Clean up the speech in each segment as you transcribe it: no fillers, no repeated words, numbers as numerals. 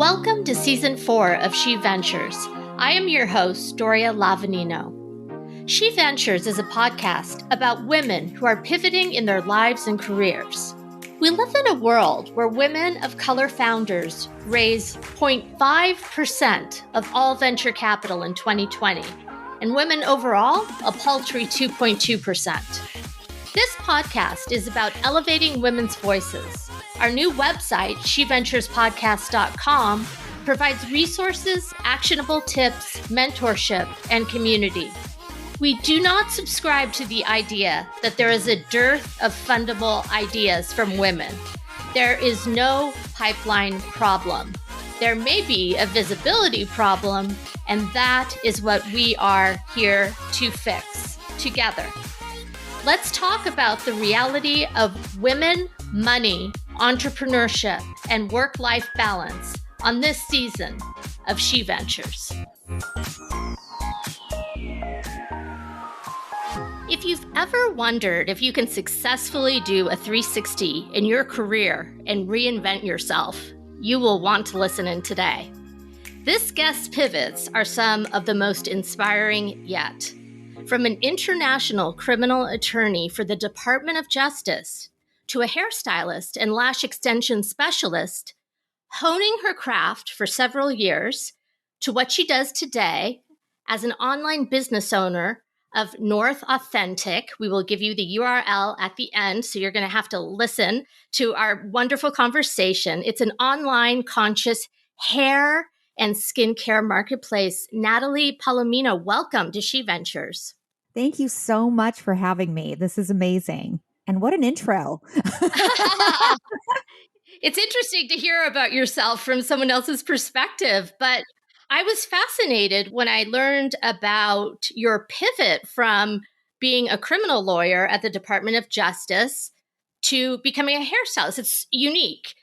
Welcome to Season 4 of She Ventures. I am your host, Doria Lavanino. She Ventures is a podcast about women who are pivoting in their lives and careers. We live in a world where women of color founders raise 0.5% of all venture capital in 2020, and women overall, a paltry 2.2%. This podcast is about elevating women's voices. Our new website, sheventurespodcast.com, provides resources, actionable tips, mentorship, and community. We do not subscribe to the idea that there is a dearth of fundable ideas from women. There is no pipeline problem. There may be a visibility problem, and that is what we are here to fix together. Let's talk about the reality of women, money, entrepreneurship, and work-life balance on this season of She Ventures. If you've ever wondered if you can successfully do a 360 in your career and reinvent yourself, you will want to listen in today. This guest's pivots are some of the most inspiring yet. From an international criminal attorney for the Department of Justice to a hairstylist and lash extension specialist, honing her craft for several years, to what she does today as an online business owner of North Authentic. We will give you the URL at the end, so you're going to have to listen to our wonderful conversation. It's an online conscious hair and skincare marketplace. Natalie Palomino, welcome to She Ventures. Thank you so much for having me. This is amazing. And what an intro. It's interesting to hear about yourself from someone else's perspective, but I was fascinated when I learned about your pivot from being a criminal lawyer at the Department of Justice to becoming a hairstylist. It's unique.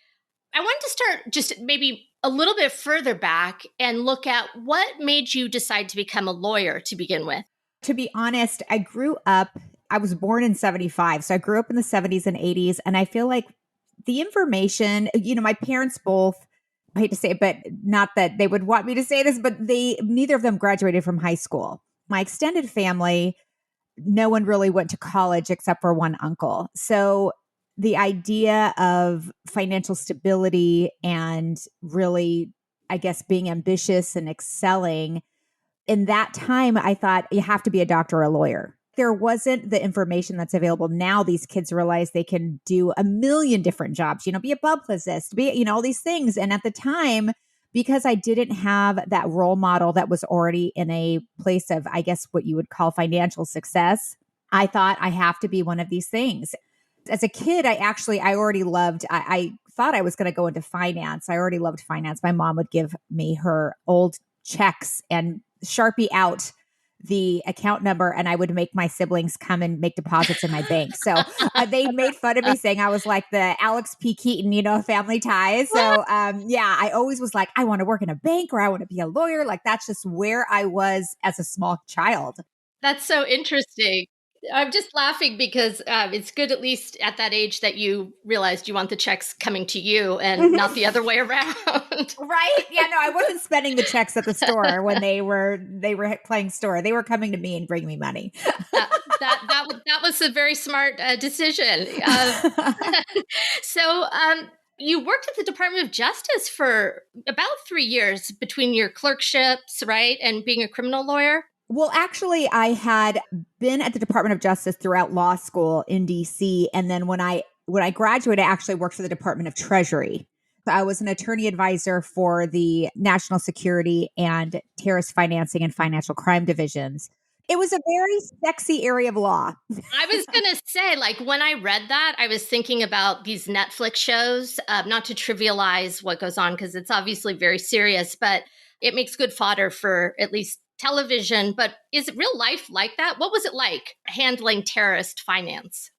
I wanted to start just maybe a little bit further back and look at what made you decide to become a lawyer to begin with. To be honest, I was born in 75. So I grew up in the 70s and 80s. And I feel like the information, my parents both, I hate to say it, but not that they would want me to say this, but neither of them graduated from high school. My extended family, no one really went to college except for one uncle. So the idea of financial stability and really, I guess, being ambitious and excelling, in that time, I thought you have to be a doctor or a lawyer. There wasn't the information that's available now. These kids realize they can do a million different jobs, be a publicist, be, all these things. And at the time, because I didn't have that role model that was already in a place of, I guess, what you would call financial success, I thought I have to be one of these things. As a kid, I thought I was going to go into finance. I already loved finance. My mom would give me her old checks and Sharpie out the account number, and I would make my siblings come and make deposits in my bank. So they made fun of me saying I was like the Alex P. Keaton, Family Ties. So I always was like, I want to work in a bank or I want to be a lawyer. Like that's just where I was as a small child. That's so interesting. I'm just laughing because it's good, at least at that age, that you realized you want the checks coming to you and not the other way around. Right? Yeah, no, I wasn't spending the checks at the store when they were playing store. They were coming to me and bringing me money. That was a very smart decision. So you worked at the Department of Justice for about 3 years between your clerkships, right, and being a criminal lawyer? Well, actually, I had been at the Department of Justice throughout law school in DC. And then when I graduated, I actually worked for the Department of Treasury. So I was an attorney advisor for the national security and terrorist financing and financial crime divisions. It was a very sexy area of law. I was going to say, when I read that, I was thinking about these Netflix shows, not to trivialize what goes on, because it's obviously very serious, but it makes good fodder for at least television. But is it real life like that? What was it like handling terrorist finance?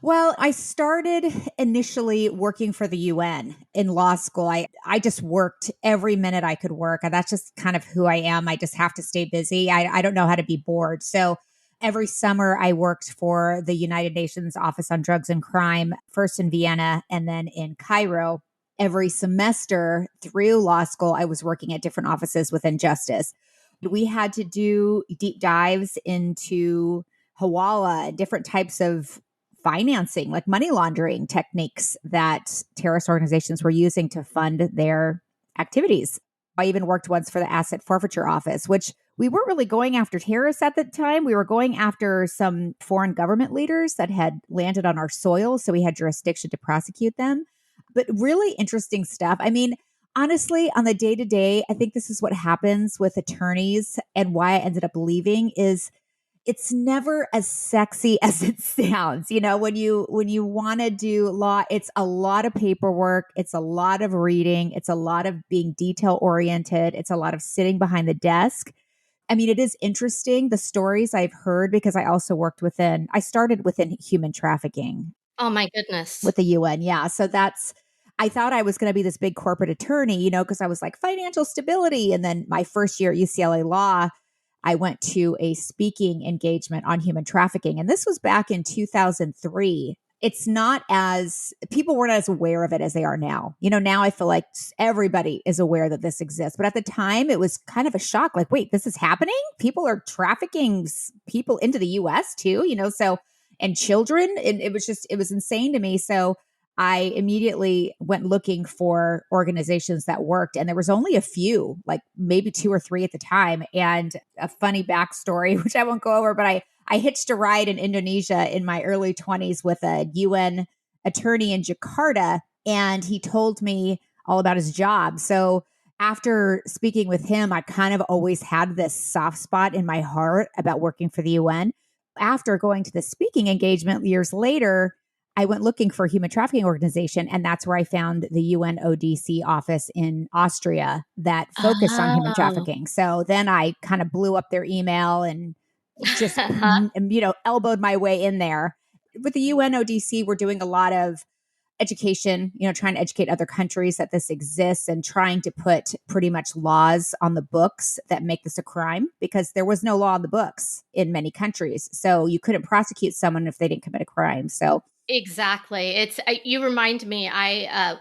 Well, I started initially working for the UN in law school. I just worked every minute I could work. And that's just kind of who I am. I just have to stay busy. I don't know how to be bored. So every summer I worked for the United Nations Office on Drugs and Crime, first in Vienna and then in Cairo. every semester through law school, I was working at different offices within justice. We had to do deep dives into Hawala, different types of financing, like money laundering techniques that terrorist organizations were using to fund their activities. I even worked once for the asset forfeiture office, which we weren't really going after terrorists at the time. We were going after some foreign government leaders that had landed on our soil. So we had jurisdiction to prosecute them. But really interesting stuff. I mean, honestly, on the day to day, I think this is what happens with attorneys, and why I ended up leaving is it's never as sexy as it sounds. You know, when you want to do law, it's a lot of paperwork, it's a lot of reading, it's a lot of being detail oriented, it's a lot of sitting behind the desk. I mean, it is interesting the stories I've heard, because I started within human trafficking Oh my goodness. with the UN. Yeah. So I thought I was going to be this big corporate attorney, you know, because I was like financial stability. And then my first year at UCLA Law, I went to a speaking engagement on human trafficking. And this was back in 2003. It's not as, people weren't as aware of it as they are now. You know, now I feel like everybody is aware that this exists. But at the time, it was kind of a shock. Like, wait, this is happening? People are trafficking people into the US too, you know, so, and children. And it was insane to me. So I immediately went looking for organizations that worked, and there was only a few, like maybe 2 or 3 at the time. And a funny backstory, which I won't go over, but I hitched a ride in Indonesia in my early 20s with a UN attorney in Jakarta, and he told me all about his job. So after speaking with him, I kind of always had this soft spot in my heart about working for the UN. After going to the speaking engagement years later, I went looking for a human trafficking organization, and that's where I found the UNODC office in Austria that focused on human Oh. trafficking. So then I kind of blew up their email and just, you know, elbowed my way in there. With the UNODC, we're doing a lot of education, you know, trying to educate other countries that this exists and trying to put pretty much laws on the books that make this a crime, because there was no law on the books in many countries. So you couldn't prosecute someone if they didn't commit a crime. So Exactly. You remind me, I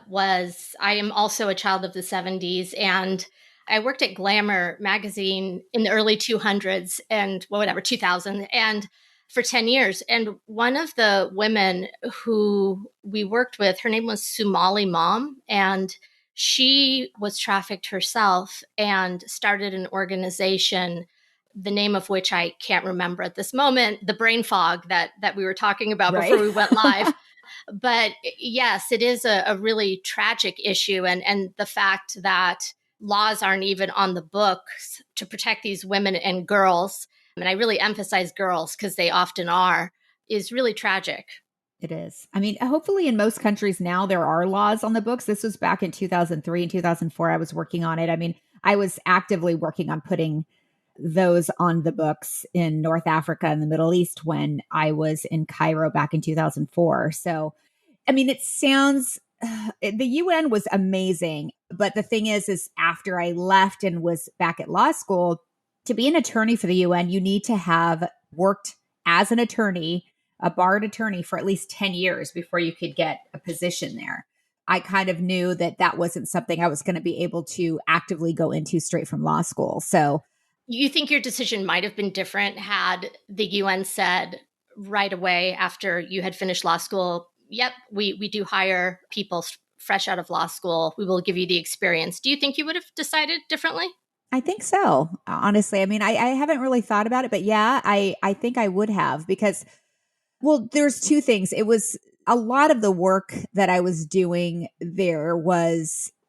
am also a child of the 70s, and I worked at Glamour magazine in the early 200s and whatever, 2000, and for 10 years. And one of the women who we worked with, her name was Somali Mom, and she was trafficked herself and started an organization, the name of which I can't remember at this moment, the brain fog that we were talking about before we went live. But yes, it is a really tragic issue. And the fact that laws aren't even on the books to protect these women and girls, and I really emphasize girls because they often are, is really tragic. it is. I mean, hopefully in most countries now there are laws on the books. This was back in 2003 and 2004. I was working on it. I mean, I was actively working on putting those on the books in North Africa and the Middle East when I was in Cairo back in 2004. So, I mean, it sounds, the UN was amazing. But the thing is after I left and was back at law school, to be an attorney for the UN, you need to have worked as an attorney, a barred attorney, for at least 10 years before you could get a position there. I kind of knew that that wasn't something I was going to be able to actively go into straight from law school. So, you think your decision might have been different had the UN said right away after you had finished law school, yep, we do hire people fresh out of law school. We will give you the experience. Do you think you would have decided differently? I think so. Honestly, I mean, I haven't really thought about it, but yeah, I think I would have, because, well, there's 2 things. It was a lot of the work that I was doing there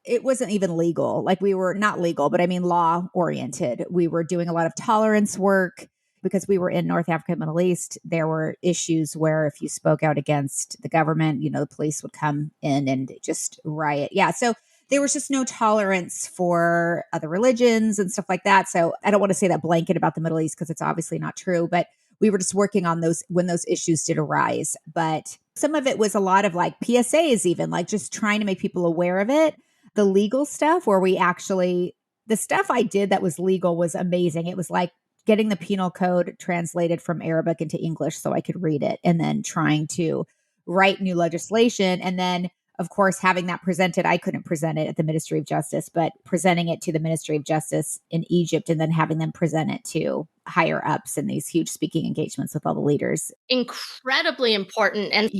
it wasn't even legal. Like, we were not legal, but I mean law oriented. We were doing a lot of tolerance work because we were in North Africa, Middle East. There were issues where if you spoke out against the government, you know, the police would come in and just riot. Yeah. So there was just no tolerance for other religions and stuff like that. So I don't want to say that blanket about the Middle East because it's obviously not true, but we were just working on those when those issues did arise. But some of it was a lot of like PSAs, even like just trying to make people aware of it. The legal stuff where the stuff I did that was legal was amazing. It was like getting the penal code translated from Arabic into English so I could read it, and then trying to write new legislation, and then of course, having that presented, I couldn't present it at the Ministry of Justice, but presenting it to the Ministry of Justice in Egypt and then having them present it to higher ups in these huge speaking engagements with all the leaders. Incredibly important. And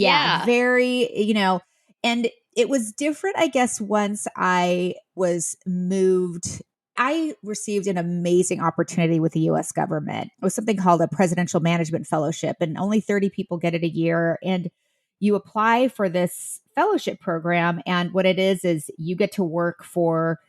very, and it was different, I guess, once I was moved. I received an amazing opportunity with the US government. It was something called a Presidential Management Fellowship, and only 30 people get it a year. And you apply for this fellowship program. And what it is you get to work for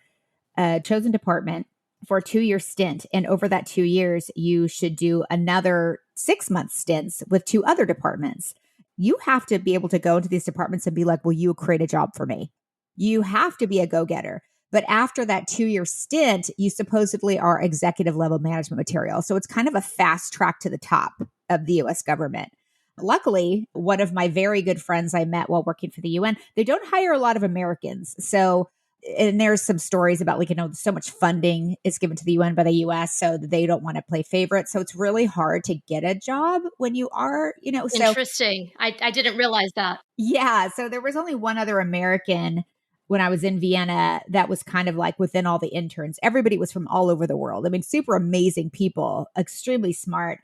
a chosen department for a 2-year stint. And over that 2 years, you should do another 6-month stints with 2 other departments. You have to be able to go into these departments and be like, will you create a job for me? You have to be a go-getter. But after that 2-year stint, you supposedly are executive level management material. So it's kind of a fast track to the top of the US government. Luckily, one of my very good friends I met while working for the UN, they don't hire a lot of Americans. So, and there's some stories about so much funding is given to the UN by the US, so they don't want to play favorites. So it's really hard to get a job when you are, Interesting. I didn't realize that. Yeah. So there was only one other American when I was in Vienna that was kind of like within all the interns. Everybody was from all over the world. I mean, super amazing people, extremely smart.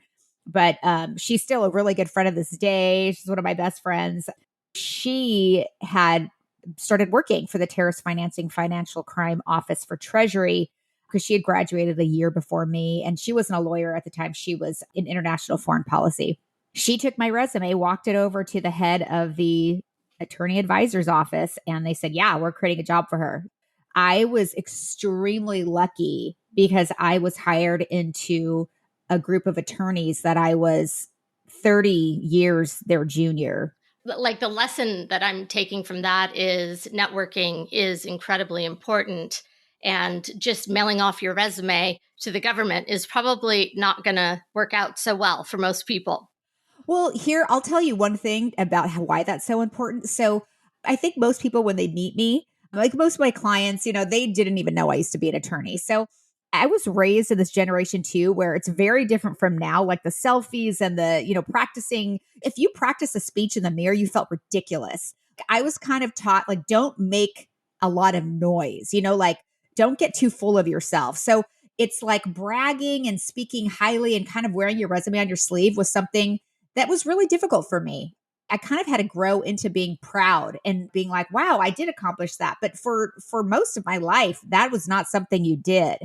But she's still a really good friend of this day. She's one of my best friends. She had started working for the Terrorist Financing Financial Crime Office for Treasury because she had graduated a year before me. And she wasn't a lawyer at the time. She was in international foreign policy. She took my resume, walked it over to the head of the attorney advisor's office, and they said, yeah, we're creating a job for her. I was extremely lucky because I was hired into a group of attorneys that I was 30 years their junior. Like the lesson that I'm taking from that is networking is incredibly important. And just mailing off your resume to the government is probably not going to work out so well for most people. Well, here, I'll tell you one thing about why that's so important. So I think most people, when they meet me, like most of my clients, they didn't even know I used to be an attorney. So I was raised in this generation too, where it's very different from now, like the selfies and the, practicing. If you practice a speech in the mirror, you felt ridiculous. I was kind of taught, like, don't make a lot of noise, like don't get too full of yourself. So it's like bragging and speaking highly and kind of wearing your resume on your sleeve was something that was really difficult for me. I kind of had to grow into being proud and being like, wow, I did accomplish that. But for most of my life, that was not something you did.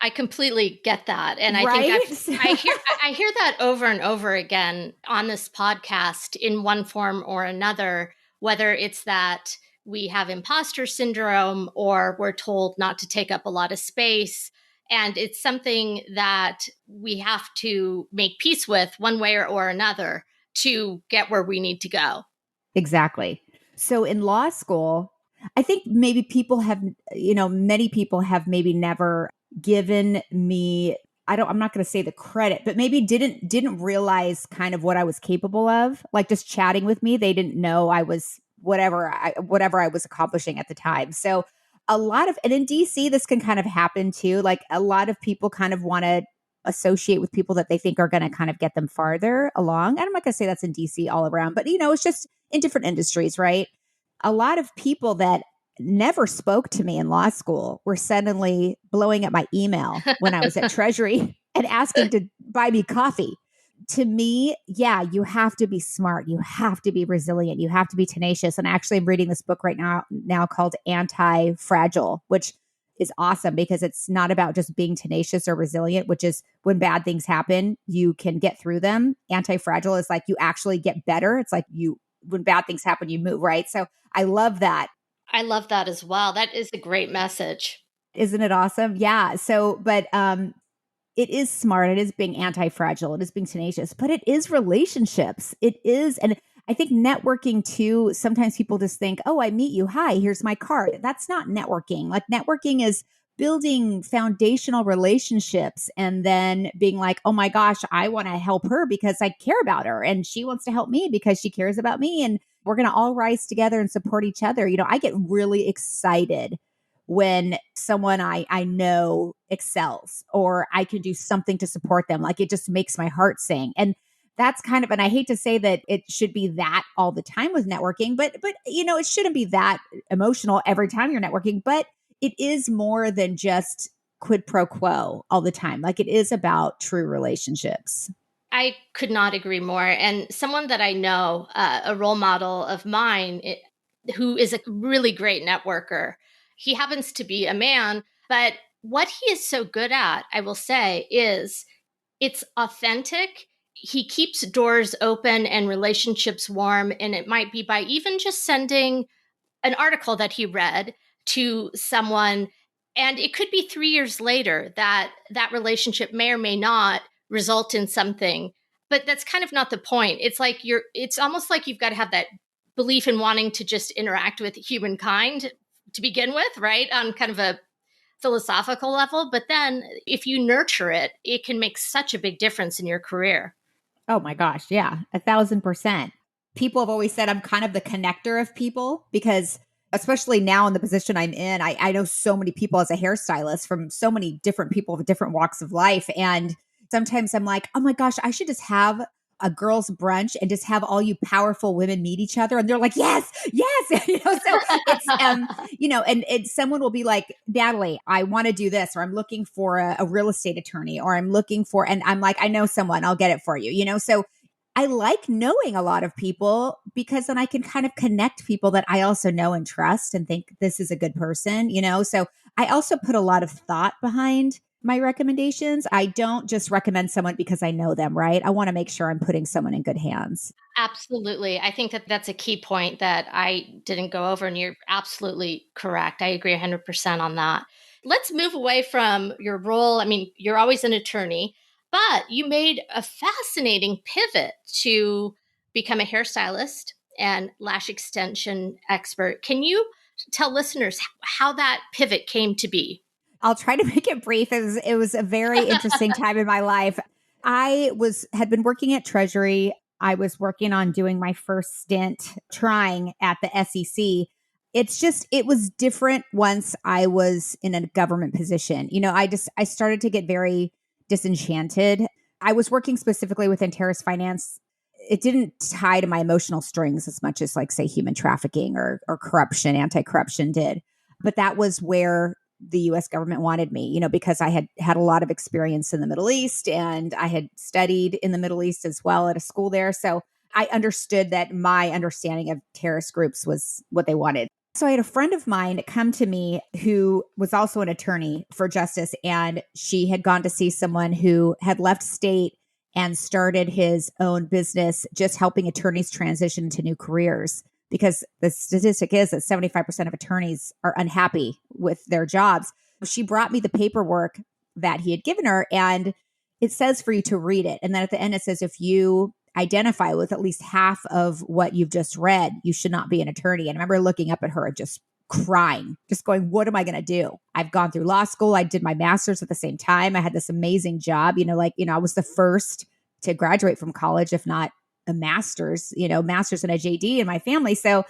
I completely get that. And right? I think I hear that over and over again on this podcast in one form or another, whether it's that we have imposter syndrome or we're told not to take up a lot of space. And it's something that we have to make peace with one way or another to get where we need to go. Exactly. So in law school, I think maybe people have, many people have maybe never given me, I'm not going to say the credit, but maybe didn't realize kind of what I was capable of. Like just chatting with me, they didn't know I was whatever I was accomplishing at the time. So and in DC, this can kind of happen too. Like a lot of people kind of want to associate with people that they think are going to kind of get them farther along. And I'm not going to say that's in DC all around, but it's just in different industries, right? A lot of people that never spoke to me in law school were suddenly blowing up my email when I was at Treasury and asking to buy me coffee. To me, yeah, you have to be smart. You have to be resilient. You have to be tenacious. And actually, I'm reading this book right now called Anti-Fragile, which is awesome because it's not about just being tenacious or resilient, which is when bad things happen, you can get through them. Anti-Fragile is like you actually get better. It's like when bad things happen, you move, right? So I love that. I love that as well. That is a great message. Isn't it awesome? Yeah. So, but it is smart. It is being anti-fragile. It is being tenacious, but it is relationships. It is. And I think networking too, sometimes people just think, oh, I meet you. Hi, here's my card. That's not networking. Like networking is building foundational relationships and then being like, oh my gosh, I want to help her because I care about her. And she wants to help me because she cares about me. And we're going to all rise together and support each other. I get really excited when someone I know excels or I can do something to support them. Like it just makes my heart sing. And that's kind of, and I hate to say that it should be that all the time with networking, but it shouldn't be that emotional every time you're networking, but it is more than just quid pro quo all the time. Like it is about true relationships. I could not agree more. And someone that I know, a role model of mine, who is a really great networker, he happens to be a man, but what he is so good at, I will say, is it's authentic. He keeps doors open and relationships warm. And it might be by even just sending an article that he read to someone. And it could be 3 years later that that relationship may or may not result in something. But that's kind of not the point. It's almost like you've got to have that belief in wanting to just interact with humankind to begin with, right? On kind of a philosophical level. But then if you nurture it, it can make such a big difference in your career. Oh my gosh. Yeah. 1,000%. People have always said I'm kind of the connector of people because especially now in the position I'm in, I know so many people as a hairstylist from so many different people with different walks of life. And sometimes I'm like, oh my gosh, I should just have a girls' brunch and just have all you powerful women meet each other. And they're like, yes, yes. So it's, and someone will be like, Natalie, I want to do this, or I'm looking for a real estate attorney, or I'm looking for, and I'm like, I know someone, I'll get it for you, so I like knowing a lot of people because then I can kind of connect people that I also know and trust and think this is a good person, so I also put a lot of thought behind my recommendations. I don't just recommend someone because I know them, right? I want to make sure I'm putting someone in good hands. Absolutely. I think that that's a key point that I didn't go over, and you're absolutely correct. I agree 100% on that. Let's move away from your role. I mean, you're always an attorney, but you made a fascinating pivot to become a hairstylist and lash extension expert. Can you tell listeners how that pivot came to be? I'll try to make it brief. It was a very interesting time in my life. I had been working at Treasury. I was working on doing my first stint trying at the SEC. It was different once I was in a government position. I started to get very disenchanted. I was working specifically within terrorist finance. It didn't tie to my emotional strings as much as like, say, human trafficking or corruption, anti-corruption did. But that was where the US government wanted me, because I had a lot of experience in the Middle East and I had studied in the Middle East as well at a school there. So I understood that my understanding of terrorist groups was what they wanted. So I had a friend of mine come to me who was also an attorney for justice, and she had gone to see someone who had left state and started his own business, just helping attorneys transition to new careers. Because the statistic is that 75% of attorneys are unhappy with their jobs. She brought me the paperwork that he had given her, and it says for you to read it. And then at the end, it says, if you identify with at least half of what you've just read, you should not be an attorney. And I remember looking up at her and just crying, just going, what am I going to do? I've gone through law school. I did my master's at the same time. I had this amazing job, I was the first to graduate from college, if not a master's and a JD in my family. So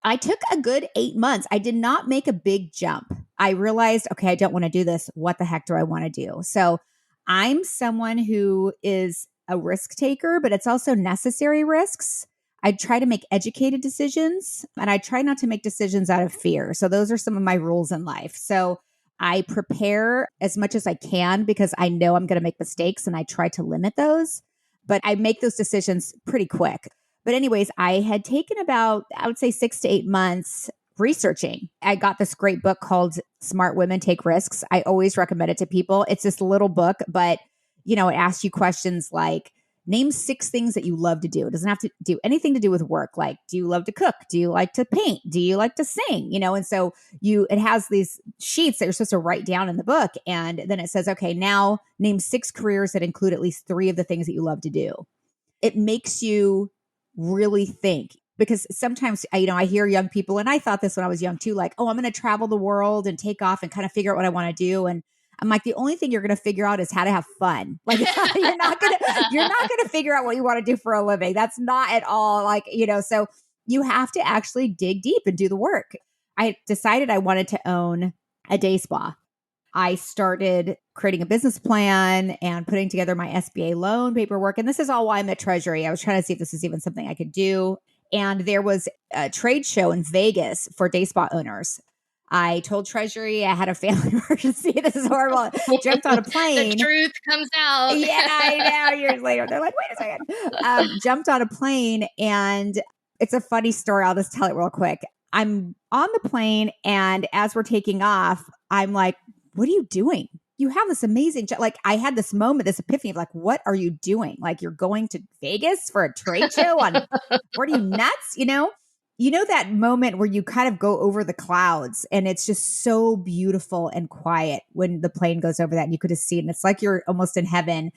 I took a good 8 months. I did not make a big jump. I realized, okay, I don't want to do this. What the heck do I want to do? So I'm someone who is a risk taker, but it's also necessary risks. I try to make educated decisions, and I try not to make decisions out of fear. So those are some of my rules in life. So I prepare as much as I can because I know I'm going to make mistakes, and I try to limit those. But I make those decisions pretty quick. But anyways, I had taken about, I would say 6 to 8 months researching. I got this great book called Smart Women Take Risks. I always recommend it to people. It's this little book, but it asks you questions like, name 6 things that you love to do. It doesn't have to do anything to do with work. Like, do you love to cook? Do you like to paint? Do you like to sing? And so it has these sheets that you're supposed to write down in the book. And then it says, okay, now name 6 careers that include at least 3 of the things that you love to do. It makes you really think, because sometimes, I hear young people, and I thought this when I was young too, like, oh, I'm going to travel the world and take off and kind of figure out what I want to do. And I'm like, the only thing you're going to figure out is how to have fun. Like you're not going to figure out what you want to do for a living. That's not at all so you have to actually dig deep and do the work. I decided I wanted to own a day spa. I started creating a business plan and putting together my SBA loan paperwork. And this is all why I'm at Treasury. I was trying to see if this is even something I could do. And there was a trade show in Vegas for day spa owners. I told Treasury I had a family emergency. This is horrible. Jumped on a plane. The truth comes out. Yeah, I know. Years later, they're like, wait a second. Jumped on a plane. And it's a funny story. I'll just tell it real quick. I'm on the plane. And as we're taking off, I'm like, what are you doing? You have this amazing job. Like, I had this moment, this epiphany of like, what are you doing? Like, you're going to Vegas for a trade show what are you, nuts? You know that moment where you kind of go over the clouds and it's just so beautiful and quiet when the plane goes over that and you could have seen, it's like you're almost in heaven.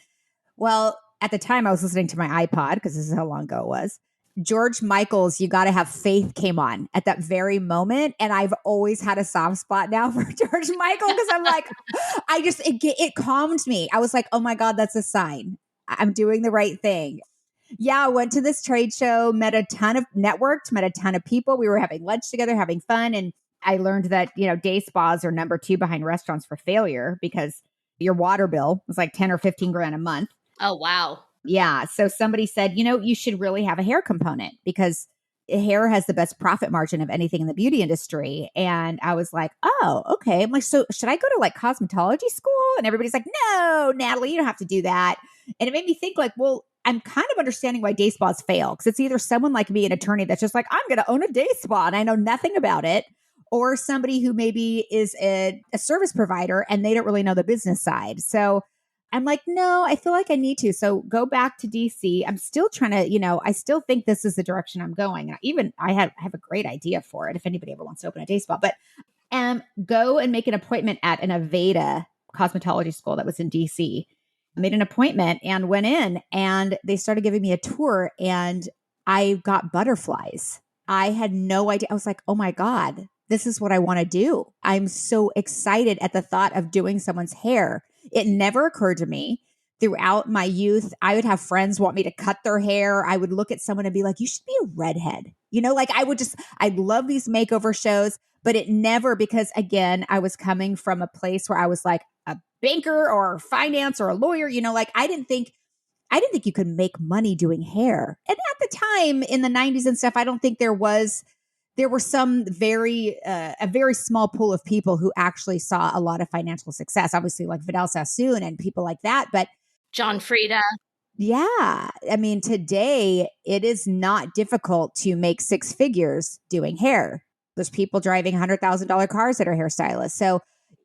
Well, at the time I was listening to my iPod because this is how long ago it was. George Michael's You Gotta Have Faith came on at that very moment. And I've always had a soft spot now for George Michael because I'm like, it calmed me. I was like, oh my God, that's a sign. I'm doing the right thing. Yeah, I went to this trade show, met a ton of people. We were having lunch together, having fun. And I learned that, day spas are number 2 behind restaurants for failure because your water bill was like 10 or 15 grand a month. Oh, wow. Yeah. So somebody said, you should really have a hair component because hair has the best profit margin of anything in the beauty industry. And I was like, oh, okay. I'm like, so should I go to like cosmetology school? And everybody's like, no, Natalie, you don't have to do that. And it made me think like, well, I'm kind of understanding why day spas fail because it's either someone like me, an attorney that's just like, I'm going to own a day spa and I know nothing about it, or somebody who maybe is a service provider and they don't really know the business side. So I'm like, no, I feel like I need to. So go back to DC. I'm still trying to, I still think this is the direction I'm going. I have a great idea for it if anybody ever wants to open a day spa, but go and make an appointment at an Aveda cosmetology school that was in DC. Made an appointment and went in and they started giving me a tour and I got butterflies. I had no idea. I was like, oh my God, this is what I want to do. I'm so excited at the thought of doing someone's hair. It never occurred to me. Throughout my youth, I would have friends want me to cut their hair. I would look at someone and be like, you should be a redhead. I'd love these makeover shows, but it never, because again, I was coming from a place where I was like a banker or finance or a lawyer, I didn't think you could make money doing hair. And at the time in the 90s and stuff, I don't think there were some a very small pool of people who actually saw a lot of financial success, obviously like Vidal Sassoon and people like that. But John Frieda. Yeah. I mean, today it is not difficult to make 6 figures doing hair. There's people driving $100,000 cars that are hairstylists. So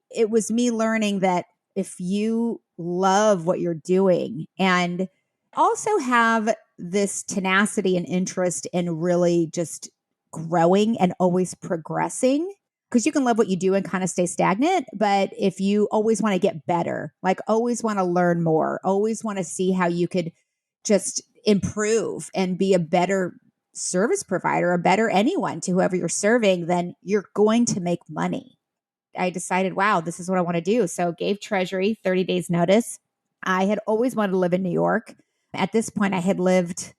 it was me learning that if you love what you're doing and also have this tenacity and interest in really just growing and always progressing, because you can love what you do and kind of stay stagnant. But if you always want to get better, like always want to learn more, always want to see how you could just improve and be a better service provider, a better anyone to whoever you're serving, then you're going to make money. I decided, wow, this is what I want to do. So gave Treasury 30 days notice. I had always wanted to live in New York. At this point, I had lived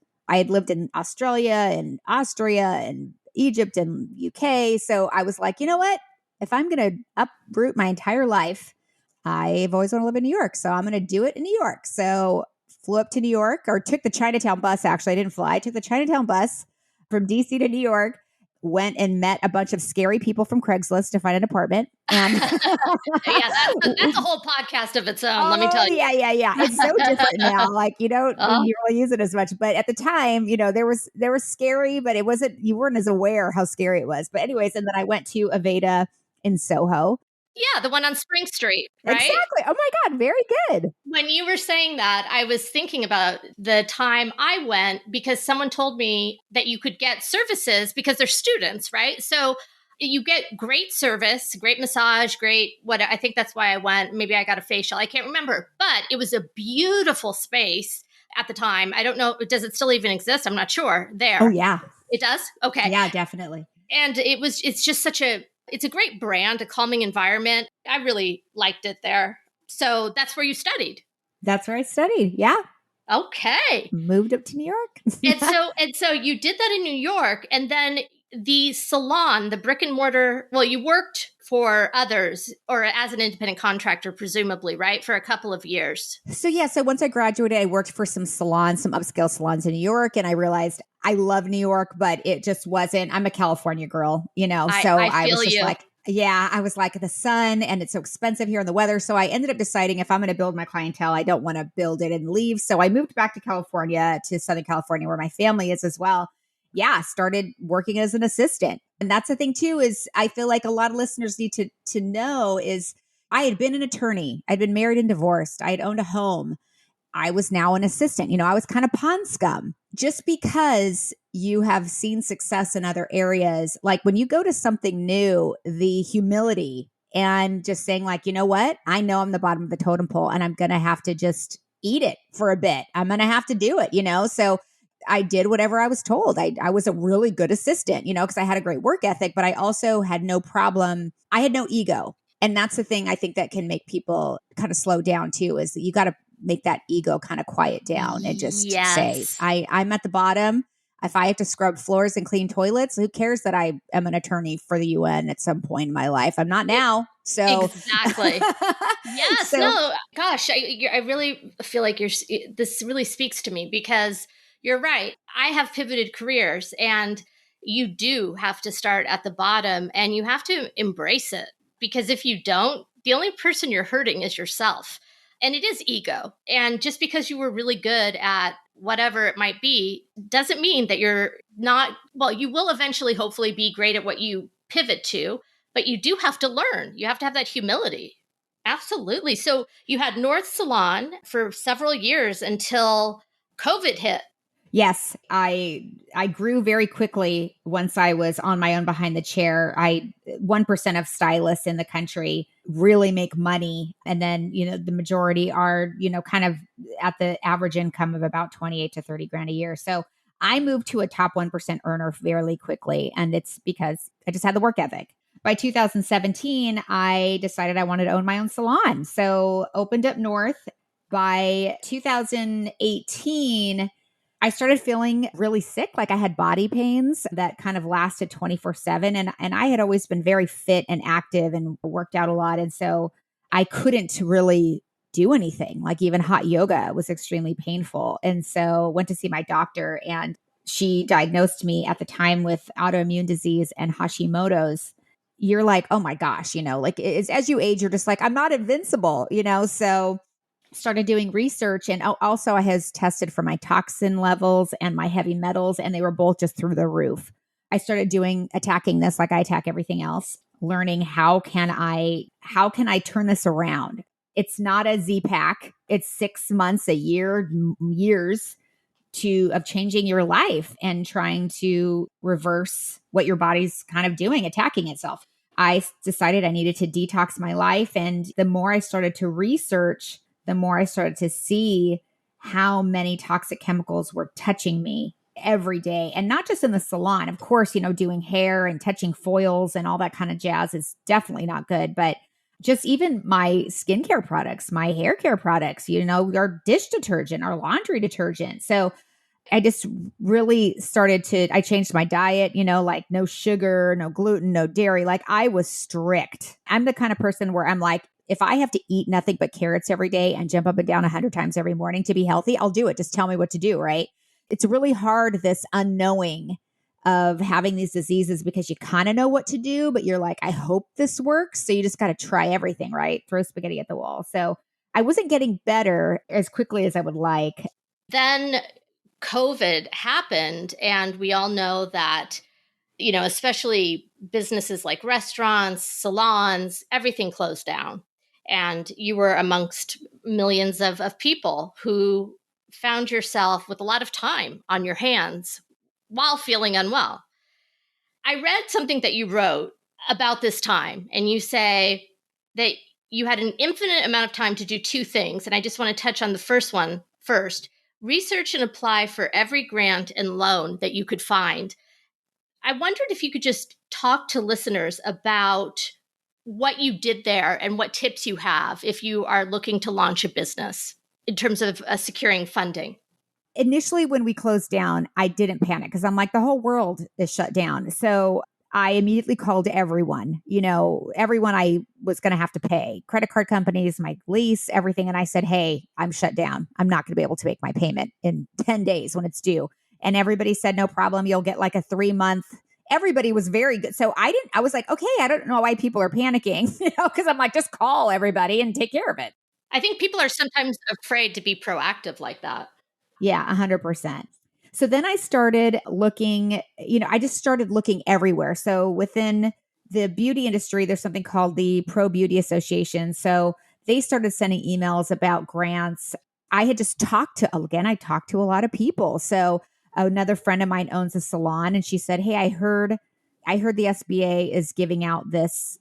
in Australia and Austria and Egypt and UK. So I was like, you know what? If I'm going to uproot my entire life, I've always wanted to live in New York. So I'm going to do it in New York. So flew up to New York, or took the Chinatown bus. Actually, I didn't fly. I took the Chinatown bus from DC to New York, went and met a bunch of scary people from Craigslist to find an apartment. And yeah, that's a whole podcast of its own. Let me tell you. Yeah. It's so different now. Like, you don't really use it as much. But at the time, there was scary, but you weren't as aware how scary it was. But anyways, and then I went to Aveda in Soho. Yeah, the one on Spring Street, right? Exactly. Oh my God, very good. When you were saying that, I was thinking about the time I went because someone told me that you could get services because they're students, right? So you get great service, great massage, I think that's why I went. Maybe I got a facial. I can't remember, but it was a beautiful space at the time. I don't know. Does it still even exist? I'm not sure there. Oh yeah. It does? Okay. Yeah, definitely. And it's just it's a great brand, a calming environment. I really liked it there. So that's where you studied. That's where I studied. Yeah. Okay. Moved up to New York. and so you did that in New York, and then the salon, the brick and mortar, well, you worked for others or as an independent contractor, presumably, right? For a couple of years. So once I graduated, I worked for some salons, some upscale salons in New York. And I realized I love New York, but it just wasn't, I'm a California girl, so I feel was just you. like, yeah, I was like the sun and it's so expensive here in the weather. So I ended up deciding if I'm going to build my clientele, I don't want to build it and leave. So I moved back to California, to Southern California, where my family is as well. Yeah, started working as an assistant. And that's the thing too, is I feel like a lot of listeners need to know is I had been an attorney. I'd been married and divorced. I had owned a home. I was now an assistant. I was kind of pond scum. Just because you have seen success in other areas, like when you go to something new, the humility and just saying like, you know what? I know I'm the bottom of the totem pole and I'm going to have to just eat it for a bit. I'm going to have to do it, So I did whatever I was told. I was a really good assistant, because I had a great work ethic, but I also had no problem. I had no ego. And that's the thing I think that can make people kind of slow down too, is that you got to make that ego kind of quiet down and just say, I'm at the bottom. If I have to scrub floors and clean toilets, who cares that I am an attorney for the UN at some point in my life? I'm not now. So exactly. Yes. No, gosh, I really feel like this really speaks to me because you're right. I have pivoted careers and you do have to start at the bottom and you have to embrace it, because if you don't, the only person you're hurting is yourself. And it is ego. And just because you were really good at whatever it might be, doesn't mean that you're not, well, you will eventually hopefully be great at what you pivot to, but you do have to learn. You have to have that humility. Absolutely. So you had North Salon for several years until COVID hit. Yes, I grew very quickly once I was on my own behind the chair. 1% of stylists in the country really make money. And then, the majority are, kind of at the average income of about 28 to 30 grand a year. So I moved to a top 1% earner fairly quickly. And it's because I just had the work ethic. By 2017, I decided I wanted to own my own salon. So opened up North. By 2018, I started feeling really sick. Like I had body pains that kind of lasted 24/7. And I had always been very fit and active and worked out a lot. And so I couldn't really do anything. Like even hot yoga was extremely painful. And so went to see my doctor and she diagnosed me at the time with autoimmune disease and Hashimoto's. You're like, oh my gosh, like as you age, you're just like, I'm not invincible, so started doing research. And also I has tested for my toxin levels and my heavy metals, and they were both just through the roof. I started attacking this like I attack everything else, learning how can I turn this around? It's not a Z-Pack. It's 6 months, a year, years of changing your life and trying to reverse what your body's kind of doing, attacking itself. I decided I needed to detox my life. And the more I started to research, the more I started to see how many toxic chemicals were touching me every day. And not just in the salon. Of course, doing hair and touching foils and all that kind of jazz is definitely not good. But just even my skincare products, my hair care products, our dish detergent, our laundry detergent. So I just really I changed my diet, like no sugar, no gluten, no dairy. Like I was strict. I'm the kind of person where I'm like, if I have to eat nothing but carrots every day and jump up and down 100 times every morning to be healthy, I'll do it. Just tell me what to do, right? It's really hard, this unknowing of having these diseases, because you kind of know what to do, but you're like, I hope this works. So you just got to try everything, right? Throw spaghetti at the wall. So I wasn't getting better as quickly as I would like. Then COVID happened, and we all know that, especially businesses like restaurants, salons, everything closed down. And you were amongst millions of people who found yourself with a lot of time on your hands while feeling unwell. I read something that you wrote about this time, and you say that you had an infinite amount of time to do two things. And I just want to touch on the first one first. Research and apply for every grant and loan that you could find. I wondered if you could just talk to listeners about what you did there and what tips you have if you are looking to launch a business in terms of securing funding. Initially, when we closed down, I didn't panic because I'm like, the whole world is shut down. So I immediately called everyone, everyone I was going to have to pay, credit card companies, my lease, everything. And I said, hey, I'm shut down. I'm not going to be able to make my payment in 10 days when it's due. And everybody said, no problem. You'll get like a 3-month. Everybody was very good. So I was like, okay, I don't know why people are panicking, because I'm like, just call everybody and take care of it. I think people are sometimes afraid to be proactive like that. Yeah, 100%. So then I started looking, I just started looking everywhere. So within the beauty industry, there's something called the Pro Beauty Association. So they started sending emails about grants. I had just I talked to a lot of people. So another friend of mine owns a salon and she said, hey, I heard the SBA is giving out this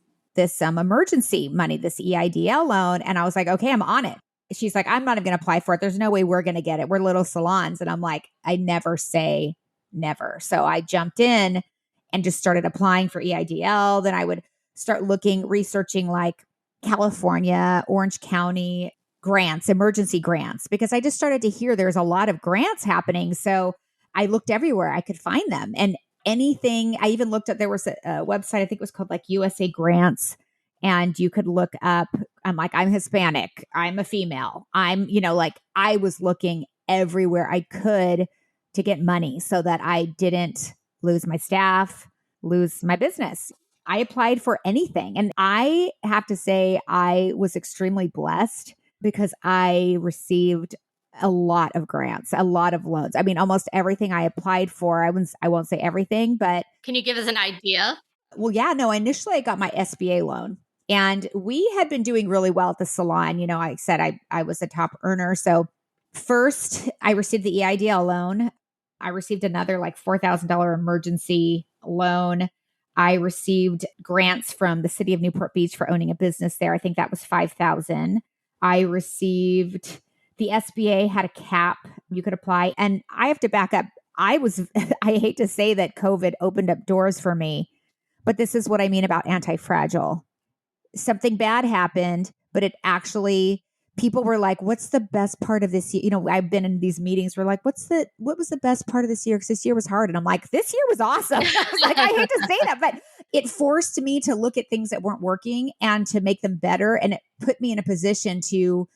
emergency money, this EIDL loan. And I was like, okay, I'm on it. She's like, I'm not even going to apply for it. There's no way we're going to get it. We're little salons. And I'm like, I never say never. So I jumped in and just started applying for EIDL. Then I would start researching like California, Orange County grants, emergency grants, because I just started to hear there's a lot of grants happening. So I looked everywhere I could find them. And anything, I even looked at, there was a website, I think it was called like USA Grants. And you could look up, I'm like, I'm Hispanic, I'm a female, I was looking everywhere I could to get money so that I didn't lose my staff, lose my business. I applied for anything. And I have to say, I was extremely blessed because I received a lot of grants, a lot of loans. I mean, almost everything I applied for, I won't say everything, but. Can you give us an idea? Well, yeah, no, initially I got my SBA loan. And we had been doing really well at the salon. I said I was a top earner. So first I received the EIDL loan. I received another like $4,000 emergency loan. I received grants from the city of Newport Beach for owning a business there. I think that was $5,000. I received, the SBA had a cap you could apply. And I have to back up. I hate to say that COVID opened up doors for me, but this is what I mean about anti-fragile. Something bad happened, but it actually, people were like, what's the best part of this year? I've been in these meetings where like, what was the best part of this year? Because this year was hard. And I'm like, this year was awesome. I was like, I hate to say that, but it forced me to look at things that weren't working and to make them better. And it put me in a position to,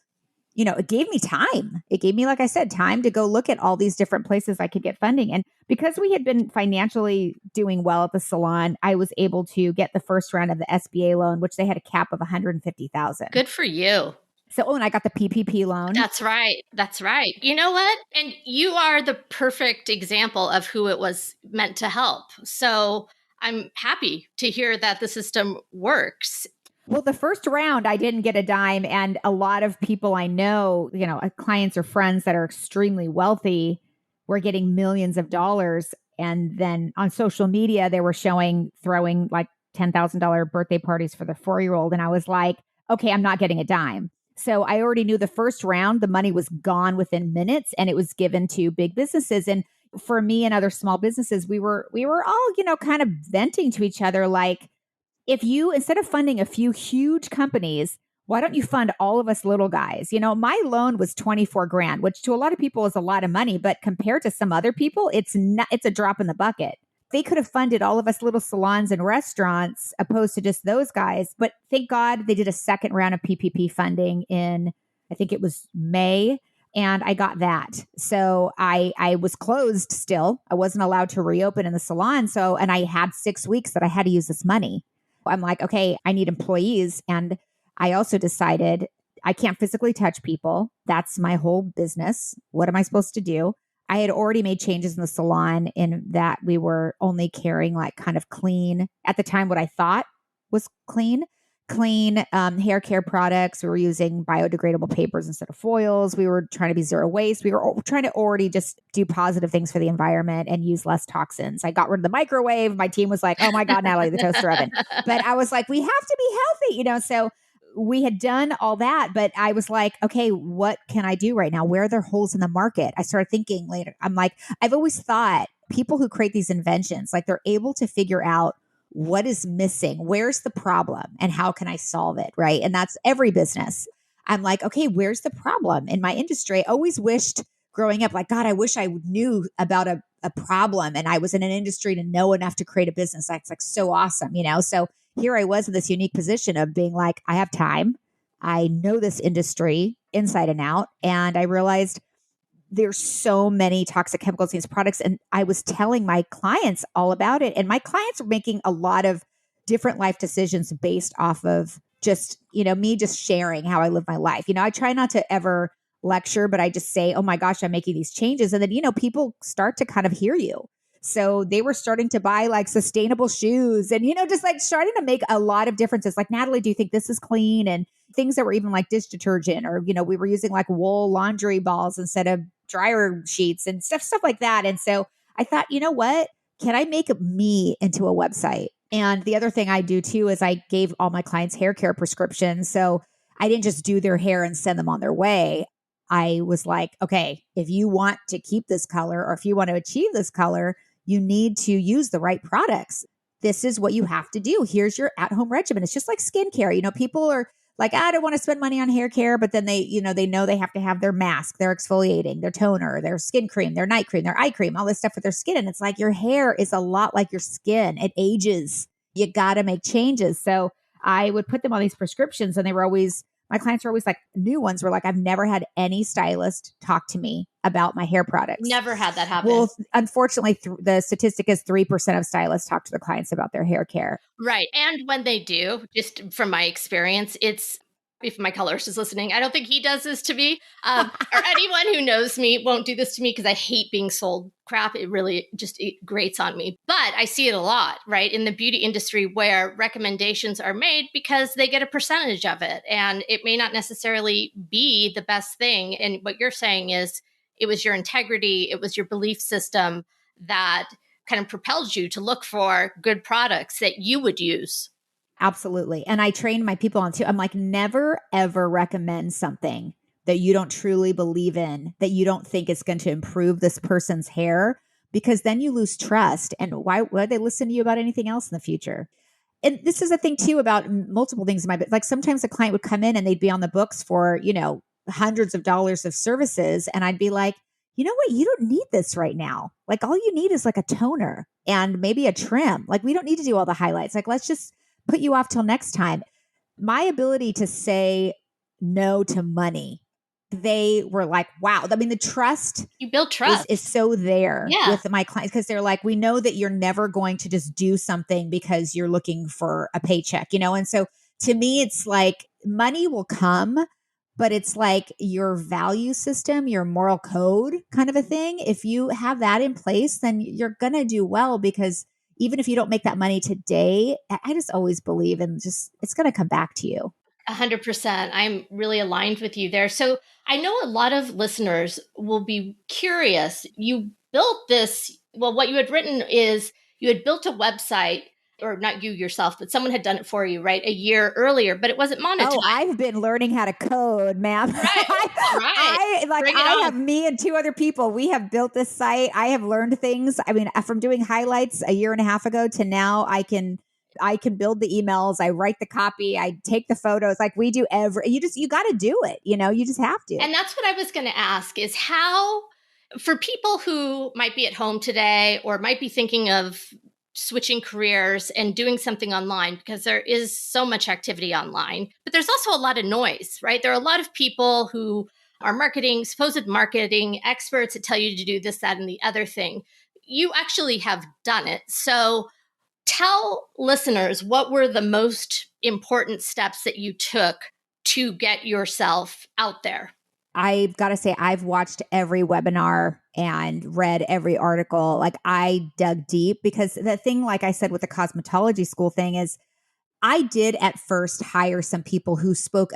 it gave me time. It gave me, like I said, time to go look at all these different places I could get funding. And because we had been financially doing well at the salon, I was able to get the first round of the SBA loan, which they had a cap of $150,000. Good for you. So, and I got the PPP loan. That's right. That's right. You know what? And you are the perfect example of who it was meant to help. So I'm happy to hear that the system works. Well, the first round, I didn't get a dime. And a lot of people I know, clients or friends that are extremely wealthy were getting millions of dollars. And then on social media, they were throwing like $10,000 birthday parties for the 4-year-old. And I was like, okay, I'm not getting a dime. So I already knew the first round, the money was gone within minutes and it was given to big businesses. And for me and other small businesses, we were all, kind of venting to each other like, if you, instead of funding a few huge companies, why don't you fund all of us little guys? My loan was $24,000, which to a lot of people is a lot of money, but compared to some other people, it's a drop in the bucket. They could have funded all of us little salons and restaurants opposed to just those guys. But thank God they did a second round of PPP funding in, I think it was May. And I got that. So I was closed still. I wasn't allowed to reopen in the salon. And I had 6 weeks that I had to use this money. I'm like, okay, I need employees. And I also decided I can't physically touch people. That's my whole business. What am I supposed to do? I had already made changes in the salon in that we were only carrying like kind of clean, at the time, what I thought was clean hair care products. We were using biodegradable papers instead of foils. We were trying to be zero waste. We were trying to already just do positive things for the environment and use less toxins. I got rid of the microwave. My team was like, oh my God, Natalie, the toaster oven. But I was like, we have to be healthy, so we had done all that, but I was like, okay, what can I do right now? Where are there holes in the market? I started thinking later. I'm like, I've always thought people who create these inventions, like they're able to figure out what is missing, where's the problem, and how can I solve it, right? And that's every business. I'm like, okay, where's the problem in my industry? I always wished growing up, like, God, I wish I knew about a problem and I was in an industry to know enough to create a business. That's like so awesome, So here I was in this unique position of being like, I have time. I know this industry inside and out. And I realized there's so many toxic chemicals in these products. And I was telling my clients all about it. And my clients were making a lot of different life decisions based off of just, me just sharing how I live my life. I try not to ever lecture, but I just say, oh my gosh, I'm making these changes. And then, people start to kind of hear you. So they were starting to buy like sustainable shoes and, just like starting to make a lot of differences. Like, Natalie, do you think this is clean? And things that were even like dish detergent, or, we were using like wool laundry balls instead of dryer sheets and stuff like that. And so I thought, you know what? Can I make me into a website? And the other thing I do too is I gave all my clients hair care prescriptions. So I didn't just do their hair and send them on their way. I was like, okay, if you want to keep this color or if you want to achieve this color, you need to use the right products. This is what you have to do. Here's your at-home regimen. It's just like skincare. People are like, I don't want to spend money on hair care, but then they know they have to have their mask, their exfoliating, their toner, their skin cream, their night cream, their eye cream, all this stuff for their skin. And it's like your hair is a lot like your skin. It ages. You got to make changes. So I would put them on these prescriptions and my clients were always like, new ones were like, I've never had any stylist talk to me about my hair products. Never had that happen. Well, unfortunately, the statistic is 3% of stylists talk to their clients about their hair care. Right. And when they do, just from my experience, if my colorist is listening, I don't think he does this to me. Or anyone who knows me won't do this to me because I hate being sold crap. It really it grates on me. But I see it a lot, right, in the beauty industry where recommendations are made because they get a percentage of it. And it may not necessarily be the best thing. And what you're saying is it was your integrity, it was your belief system that kind of propelled you to look for good products that you would use. Absolutely. And I train my people on too. I'm like, never, ever recommend something that you don't truly believe in, that you don't think is going to improve this person's hair, because then you lose trust. And why would they listen to you about anything else in the future? And this is a thing too about multiple things in my business. Like sometimes a client would come in and they'd be on the books for, hundreds of dollars of services. And I'd be like, you know what? You don't need this right now. Like all you need is like a toner and maybe a trim. Like we don't need to do all the highlights. Like let's just put you off till next time. My ability to say no to money, they were like, wow. I mean, the trust you build trust is so there with my clients because they're like, we know that you're never going to just do something because you're looking for a paycheck, And so to me, it's like money will come, but it's like your value system, your moral code kind of a thing. If you have that in place, then you're going to do well because even if you don't make that money today, I just always believe in it's going to come back to you. 100%. I'm really aligned with you there. So I know a lot of listeners will be curious. You built this, what you had written is you had built a website, or not you yourself, but someone had done it for you, right? A year earlier, but it wasn't monetized. Oh, I've been learning how to code, ma'am. Right. I have me and two other people. We have built this site. I have learned things. I mean, from doing highlights a year and a half ago to now, I can build the emails. I write the copy. I take the photos. Like we do you got to do it. You just have to. And that's what I was going to ask is how, for people who might be at home today or might be thinking of switching careers and doing something online, because there is so much activity online, but there's also a lot of noise, right? There are a lot of people who are supposed marketing experts that tell you to do this, that, and the other thing. You actually have done it. So tell listeners what were the most important steps that you took to get yourself out there. I've got to say, I've watched every webinar and read every article. Like I dug deep because the thing, like I said, with the cosmetology school thing is I did at first hire some people who spoke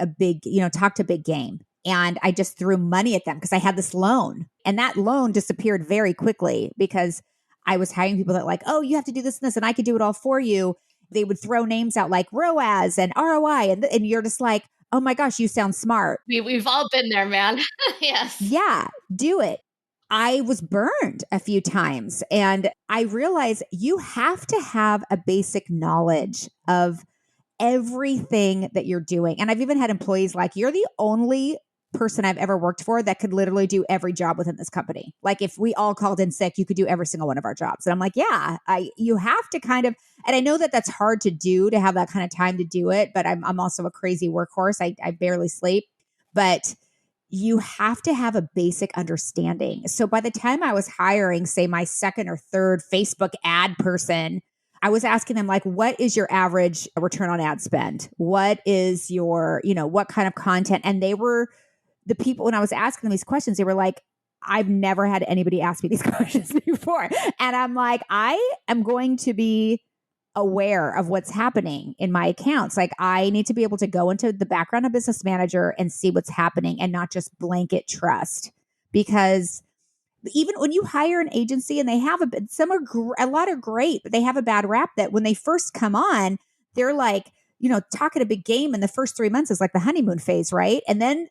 talked a big game. And I just threw money at them because I had this loan, and that loan disappeared very quickly because I was hiring people that like, oh, you have to do this and this, and I could do it all for you. They would throw names out like ROAS and ROI. And you're just like, oh my gosh, you sound smart. We've all been there, man. Yes. Yeah, do it. I was burned a few times, and I realized you have to have a basic knowledge of everything that you're doing. And I've even had employees like, you're the only person I've ever worked for that could literally do every job within this company. Like if we all called in sick, you could do every single one of our jobs. And I'm like, yeah, you have to kind of, and I know that that's hard to do, to have that kind of time to do it. But I'm also a crazy workhorse. I barely sleep, but you have to have a basic understanding. So by the time I was hiring, say my second or third Facebook ad person, I was asking them like, what is your average return on ad spend? What is your, what kind of content? And they were the people, when I was asking them these questions, they were like, I've never had anybody ask me these questions before. And I'm like, I am going to be aware of what's happening in my accounts. Like I need to be able to go into the background of Business Manager and see what's happening and not just blanket trust. Because even when you hire an agency and they have a lot are great, but they have a bad rap that when they first come on, they're like, talking a big game in the first 3 months is like the honeymoon phase, right? And then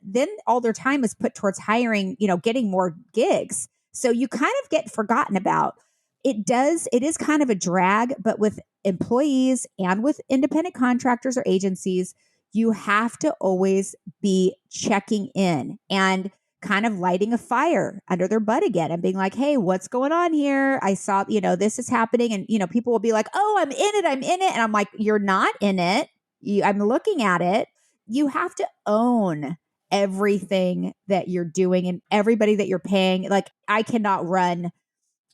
all their time is put towards hiring, getting more gigs. So you kind of get forgotten about. It is kind of a drag, but with employees and with independent contractors or agencies, you have to always be checking in and kind of lighting a fire under their butt again and being like, hey, what's going on here? I saw, this is happening. And, people will be like, oh, I'm in it. And I'm like, you're not in it. I'm looking at it. You have to own everything that you're doing and everybody that you're paying. Like I cannot run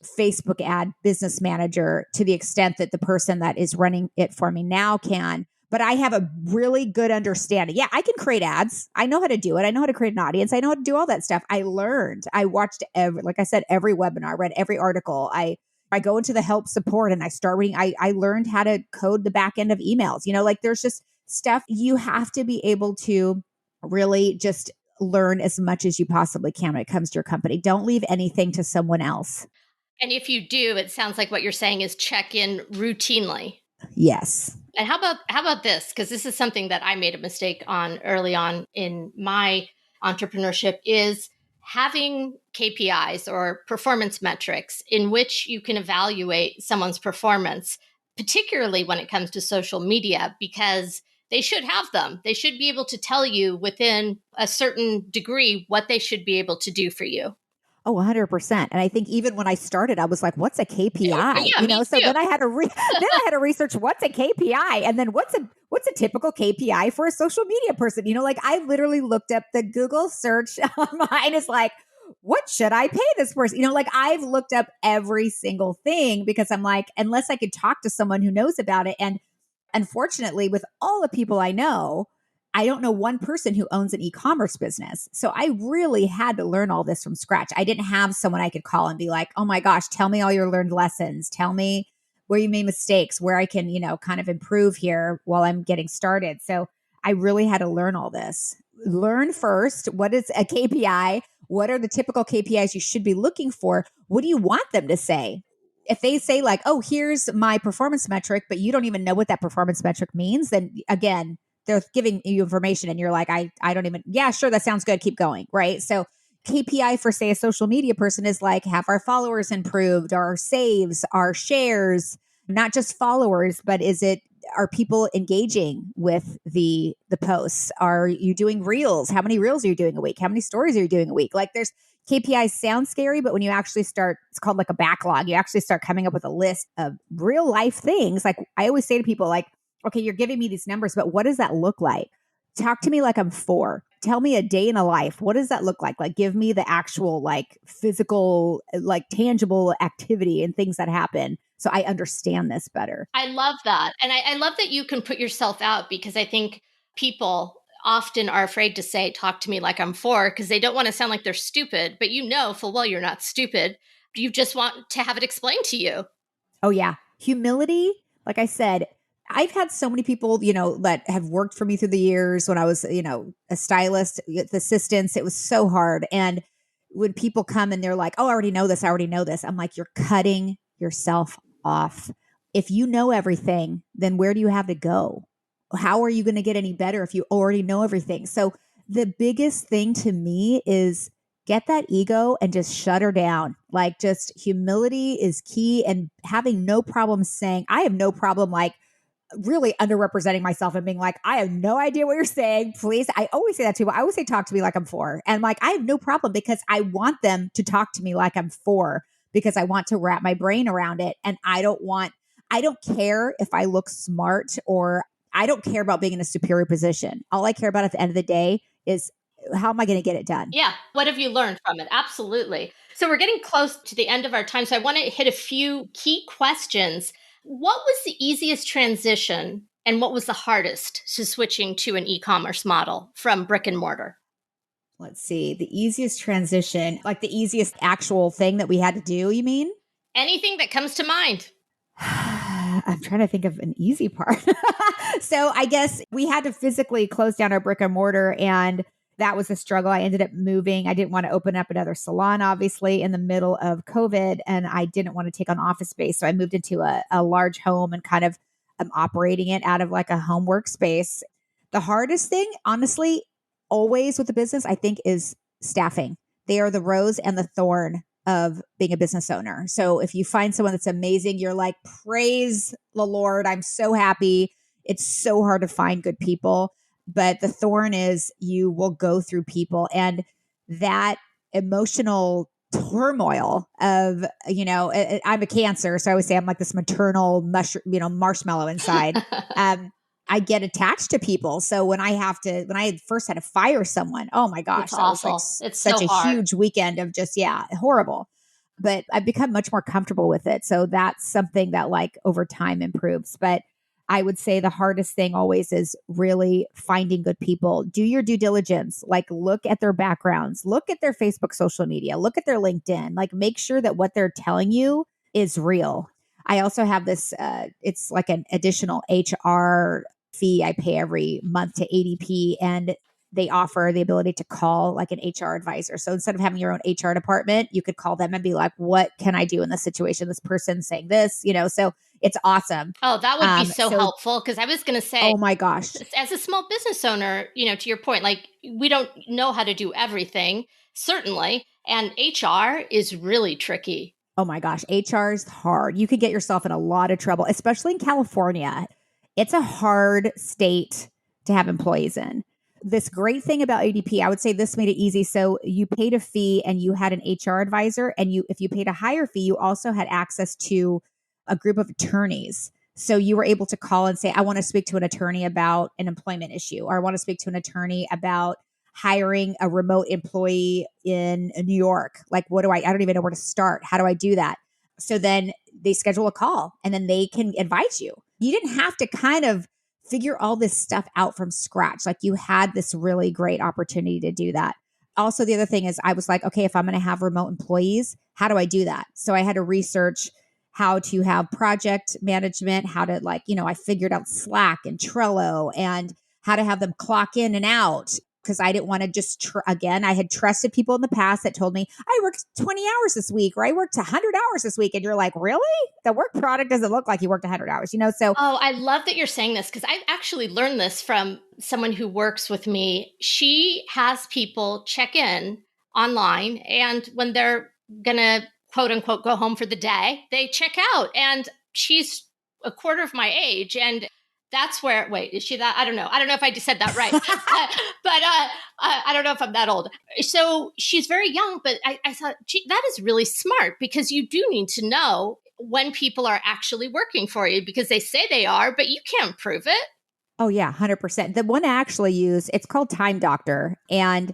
Facebook ad Business Manager to the extent that the person that is running it for me now can. But I have a really good understanding. Yeah, I can create ads. I know how to do it. I know how to create an audience. I know how to do all that stuff. I learned. I watched like I said, every webinar, read every article. I go into the help support and I start reading. I learned how to code the back end of emails. Like there's just stuff you have to be able to really just learn as much as you possibly can when it comes to your company. Don't leave anything to someone else. And if you do, it sounds like what you're saying is check in routinely. Yes. And how about this? Because this is something that I made a mistake on early on in my entrepreneurship, is having KPIs or performance metrics in which you can evaluate someone's performance, particularly when it comes to social media, because they should have them. They should be able to tell you within a certain degree what they should be able to do for you. Oh, 100%. And I think even when I started, I was like, what's a KPI? Yeah, so then I had to research what's a KPI and then what's a typical KPI for a social media person? Like I literally looked up the Google search on mine is like, what should I pay this person? Like I've looked up every single thing because I'm like, unless I could talk to someone who knows about it. And unfortunately, with all the people I know, I don't know one person who owns an e-commerce business. So I really had to learn all this from scratch. I didn't have someone I could call and be like, oh my gosh, tell me all your learned lessons. Tell me where you made mistakes, where I can, kind of improve here while I'm getting started. So I really had to learn all this. Learn first, what is a KPI? What are the typical KPIs you should be looking for? What do you want them to say? If they say like, oh, here's my performance metric, but you don't even know what that performance metric means, then again, they're giving you information and you're like, I don't even, yeah, sure. That sounds good. Keep going. Right. So KPI for say a social media person is like, have our followers improved, our saves, our shares, not just followers, but are people engaging with the posts? Are you doing reels? How many reels are you doing a week? How many stories are you doing a week? Like there's KPIs sound scary, but when you actually start, it's called like a backlog. You actually start coming up with a list of real life things. Like I always say to people like, okay, you're giving me these numbers, but what does that look like? Talk to me like I'm 4. Tell me a day in a life. What does that look like? Like give me the actual like physical, like tangible activity and things that happen. So I understand this better. I love that. And I love that you can put yourself out, because I think people often are afraid to say, talk to me like I'm 4, because they don't want to sound like they're stupid, but full well you're not stupid. You just want to have it explained to you. Oh yeah. Humility. Like I said, I've had so many people, that have worked for me through the years when I was, a stylist, with assistants. It was so hard. And when people come and they're like, oh, I already know this. I'm like, you're cutting yourself off. If you know everything, then where do you have to go? How are you going to get any better if you already know everything? So the biggest thing to me is get that ego and just shut her down. Like just humility is key, and having no problem saying, I have no problem like, really underrepresenting myself and being like, I have no idea what you're saying. Please. I always say that to people. I always say, talk to me like I'm four. And like, I have no problem because I want them to talk to me like I'm four because I want to wrap my brain around it. And I don't care if I look smart or I don't care about being in a superior position. All I care about at the end of the day is how am I going to get it done? Yeah. What have you learned from it? Absolutely. So we're getting close to the end of our time. So I want to hit a few key questions. What was the easiest transition and what was the hardest to switching to an e-commerce model from brick and mortar? Let's see. The easiest transition, like the easiest actual thing that we had to do, you mean? Anything that comes to mind. I'm trying to think of an easy part. So I guess we had to physically close down our brick and mortar, and that was a struggle. I ended up moving. I didn't want to open up another salon, obviously, in the middle of COVID, and I didn't want to take on office space. So I moved into a large home and kind of operating it out of like a home workspace. The hardest thing, honestly, always with the business, I think, is staffing. They are the rose and the thorn of being a business owner. So if you find someone that's amazing, you're like, praise the Lord. I'm so happy. It's so hard to find good people. But the thorn is you will go through people and that emotional turmoil of, I'm a Cancer. So I always say I'm like this maternal marshmallow inside. I get attached to people. So when I first had to fire someone, oh my gosh, It's that was awful. like It's such so a hard. huge weekend of just, horrible. But I've become much more comfortable with it. So that's something that like over time improves. But I would say the hardest thing always is really finding good people. Do your due diligence, like look at their backgrounds, look at their Facebook social media, look at their LinkedIn, like make sure that what they're telling you is real. I also have this, it's like an additional HR fee I pay every month to ADP, and they offer the ability to call like an HR advisor. So instead of having your own HR department, you could call them and be like, what can I do in this situation? This person's saying this, so it's awesome. Oh, that would be so helpful because I was going to say, oh my gosh, as a small business owner, to your point, like we don't know how to do everything, certainly. And HR is really tricky. Oh my gosh, HR is hard. You could get yourself in a lot of trouble, especially in California. It's a hard state to have employees in. This great thing about ADP, I would say this made it easy. So you paid a fee and you had an HR advisor, and if you paid a higher fee, you also had access to a group of attorneys. So you were able to call and say, I want to speak to an attorney about an employment issue, or I want to speak to an attorney about hiring a remote employee in New York. Like, I don't even know where to start. How do I do that? So then they schedule a call and then they can advise you. You didn't have to kind of figure all this stuff out from scratch. Like you had this really great opportunity to do that. Also, the other thing is I was like, okay, if I'm going to have remote employees, how do I do that? So I had to research how to have project management, how to I figured out Slack and Trello and how to have them clock in and out. Because I didn't want to just, again, I had trusted people in the past that told me, I worked 20 hours this week, or I worked 100 hours this week. And you're like, really? The work product doesn't look like you worked 100 hours, So, oh, I love that you're saying this because I actually learned this from someone who works with me. She has people check in online, and when they're going to quote unquote go home for the day, they check out. And she's a quarter of my age. And that's where, wait, is she that? I don't know. I don't know if I just said that right. but I don't know if I'm that old. So she's very young, but I thought, gee, that is really smart because you do need to know when people are actually working for you because they say they are, but you can't prove it. Oh yeah, 100%. The one I actually use, it's called Time Doctor. And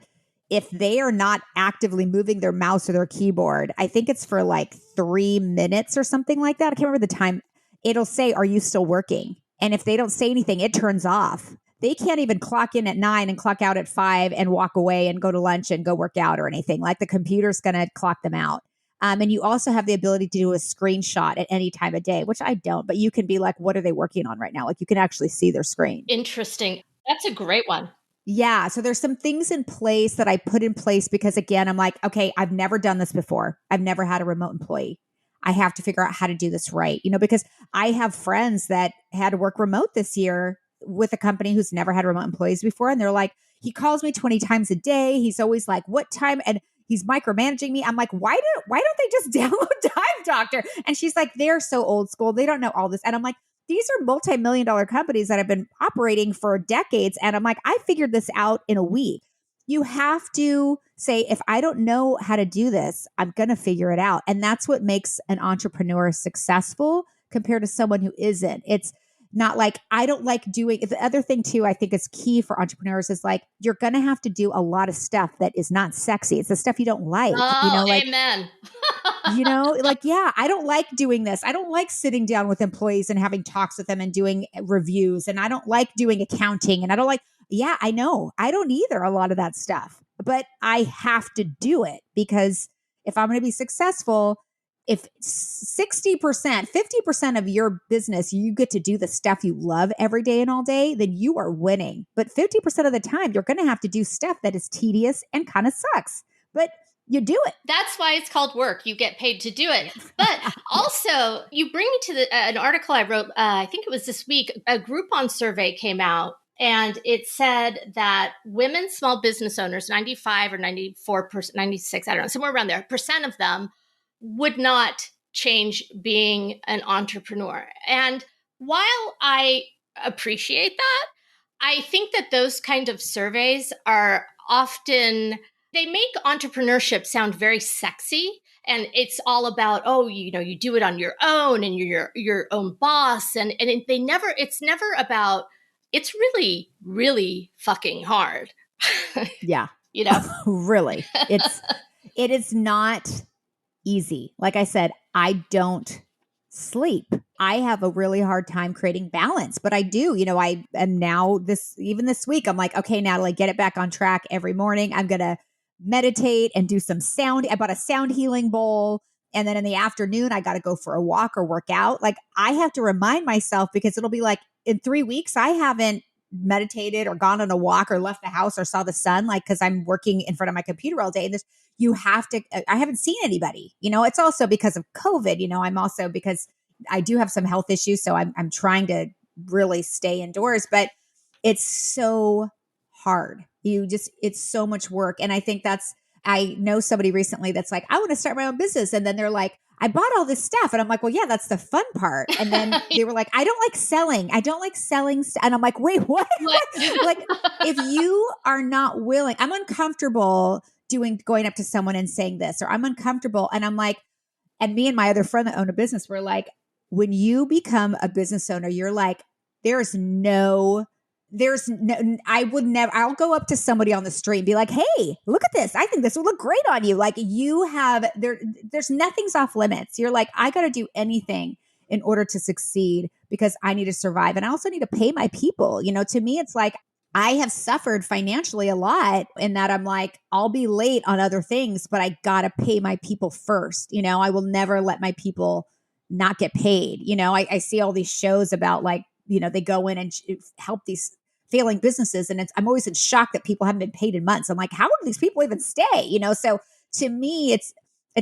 if they are not actively moving their mouse or their keyboard, I think it's for like 3 minutes or something like that. I can't remember the time. It'll say, are you still working? And if they don't say anything, it turns off. They can't even clock in at 9 and clock out at 5 and walk away and go to lunch and go work out or anything. Like the computer's going to clock them out. And you also have the ability to do a screenshot at any time of day, which I don't, but you can be like, what are they working on right now? Like you can actually see their screen. Interesting. That's a great one. Yeah. So there's some things in place that I put in place because again, I'm like, okay, I've never done this before. I've never had a remote employee. I have to figure out how to do this right, because I have friends that had to work remote this year with a company who's never had remote employees before. And they're like, he calls me 20 times a day. He's always like, what time? And he's micromanaging me. I'm like, why don't they just download Time Doctor? And she's like, they're so old school. They don't know all this. And I'm like, these are multi-million dollar companies that have been operating for decades. And I'm like, I figured this out in a week. You have to say, if I don't know how to do this, I'm going to figure it out. And that's what makes an entrepreneur successful compared to someone who isn't. It's not like, I don't like doing the other thing too. I think is key for entrepreneurs is like, you're going to have to do a lot of stuff that is not sexy. It's the stuff you don't like, Oh, like, amen. like, yeah, I don't like doing this. I don't like sitting down with employees and having talks with them and doing reviews. And I don't like doing accounting. And I don't like, yeah, I know. I don't either, a lot of that stuff. But I have to do it because if I'm going to be successful, if 60%, 50% of your business, you get to do the stuff you love every day and all day, then you are winning. But 50% of the time, you're going to have to do stuff that is tedious and kind of sucks. But you do it. That's why it's called work. You get paid to do it. But also, you bring me to an article I wrote, I think it was this week, a Groupon survey came out. And it said that women small business owners, 95 or 94%, 96, I don't know, somewhere around there, percent of them would not change being an entrepreneur. And while I appreciate that, I think that those kind of surveys are often, they make entrepreneurship sound very sexy. And it's all about, oh, you do it on your own and you're your own boss. And it's never about, it's really, really fucking hard. Yeah. Really. It is not easy. Like I said, I don't sleep. I have a really hard time creating balance, but I do, I am now even this week, I'm like, okay, Natalie, get it back on track every morning. I'm going to meditate and do some sound. I bought a sound healing bowl. And then in the afternoon, I got to go for a walk or work out. Like I have to remind myself because it'll be like in 3 weeks, I haven't meditated or gone on a walk or left the house or saw the sun, like, cause I'm working in front of my computer all day. And I haven't seen anybody, it's also because of COVID, I'm also because I do have some health issues. So I'm trying to really stay indoors, but it's so hard. It's so much work. And I think I know somebody recently that's like, I want to start my own business. And then they're like, I bought all this stuff. And I'm like, well, yeah, that's the fun part. And then they were like, I don't like selling. And I'm like, wait, what? Like, if you are not willing, I'm uncomfortable going up to someone and saying this, or I'm uncomfortable. And I'm like, and me and my other friend that owned a business, we're like, when you become a business owner, you're like, I would never, I'll go up to somebody on the street and be like, hey, look at this. I think this will look great on you. Like there's nothing's off limits. You're like, I got to do anything in order to succeed because I need to survive. And I also need to pay my people. To me, it's like, I have suffered financially a lot in that I'm like, I'll be late on other things, but I got to pay my people first. I will never let my people not get paid. I see all these shows about like, they go in and help these failing businesses. And I'm always in shock that people haven't been paid in months. I'm like, how do these people even stay? So to me, it's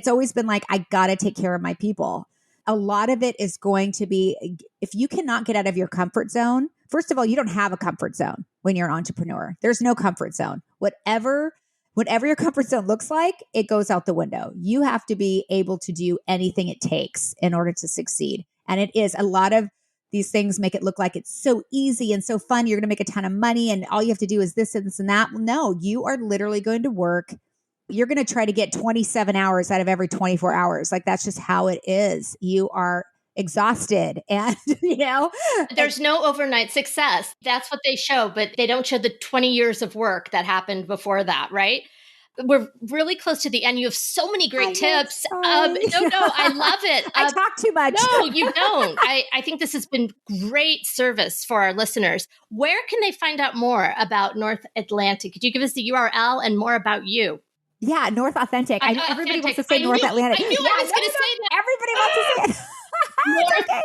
always been like, I got to take care of my people. A lot of it is going to be, if you cannot get out of your comfort zone, first of all, you don't have a comfort zone when you're an entrepreneur. There's no comfort zone. Whatever your comfort zone looks like, it goes out the window. You have to be able to do anything it takes in order to succeed. And it is a lot of these things make it look like it's so easy and so fun. You're going to make a ton of money and all you have to do is this and this and that. No, you are literally going to work. You're going to try to get 27 hours out of every 24 hours. Like that's just how it is. You are exhausted and, there's no overnight success. That's what they show, but they don't show the 20 years of work that happened before that, right? We're really close to the end. You have so many great tips. No, I love it. I talk too much. No, you don't. I think this has been great service for our listeners. Where can they find out more about North Atlantic? Could you give us the URL and more about you? Yeah, North Authentic. I know everybody wants to say North Atlantic. I knew I was going to say that. Everybody wants to say it. It's okay.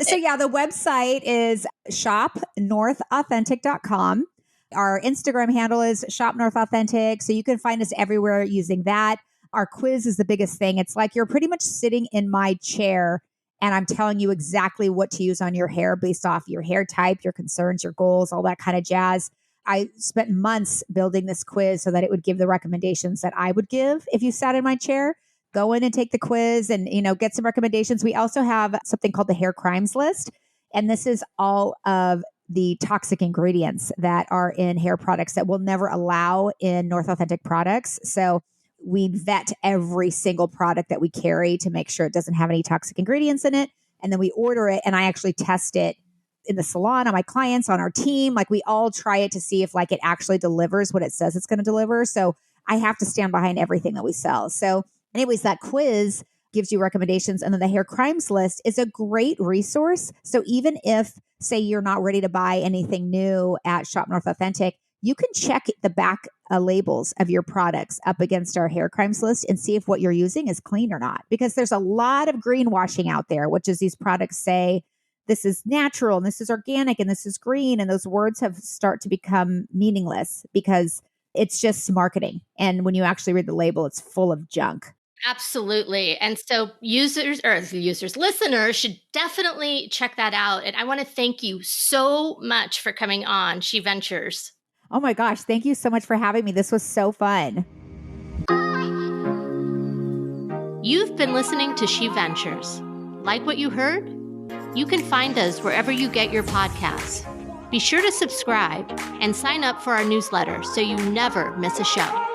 So yeah, the website is shopnorthauthentic.com. Our Instagram handle is Shop North Authentic. So you can find us everywhere using that. Our quiz is the biggest thing. It's like you're pretty much sitting in my chair and I'm telling you exactly what to use on your hair based off your hair type, your concerns, your goals, all that kind of jazz. I spent months building this quiz so that it would give the recommendations that I would give if you sat in my chair. Go in and take the quiz and, get some recommendations. We also have something called the Hair Crimes List. And this is all of the toxic ingredients that are in hair products that we'll never allow in North Authentic products. So we vet every single product that we carry to make sure it doesn't have any toxic ingredients in it. And then we order it, and I actually test it in the salon on my clients, on our team. Like, we all try it to see if like it actually delivers what it says it's going to deliver. So I have to stand behind everything that we sell. So anyways, that quiz gives you recommendations. And then the hair crimes list is a great resource. So even if, say, you're not ready to buy anything new at Shop North Authentic, you can check the back labels of your products up against our hair crimes list and see if what you're using is clean or not. Because there's a lot of greenwashing out there, which is these products say, this is natural and this is organic and this is green. And those words have start to become meaningless because it's just marketing. And when you actually read the label, it's full of junk. Absolutely. And so listeners should definitely check that out. And I want to thank you so much for coming on She Ventures. Oh my gosh. Thank you so much for having me. This was so fun. You've been listening to She Ventures. Like what you heard? You can find us wherever you get your podcasts. Be sure to subscribe and sign up for our newsletter so you never miss a show.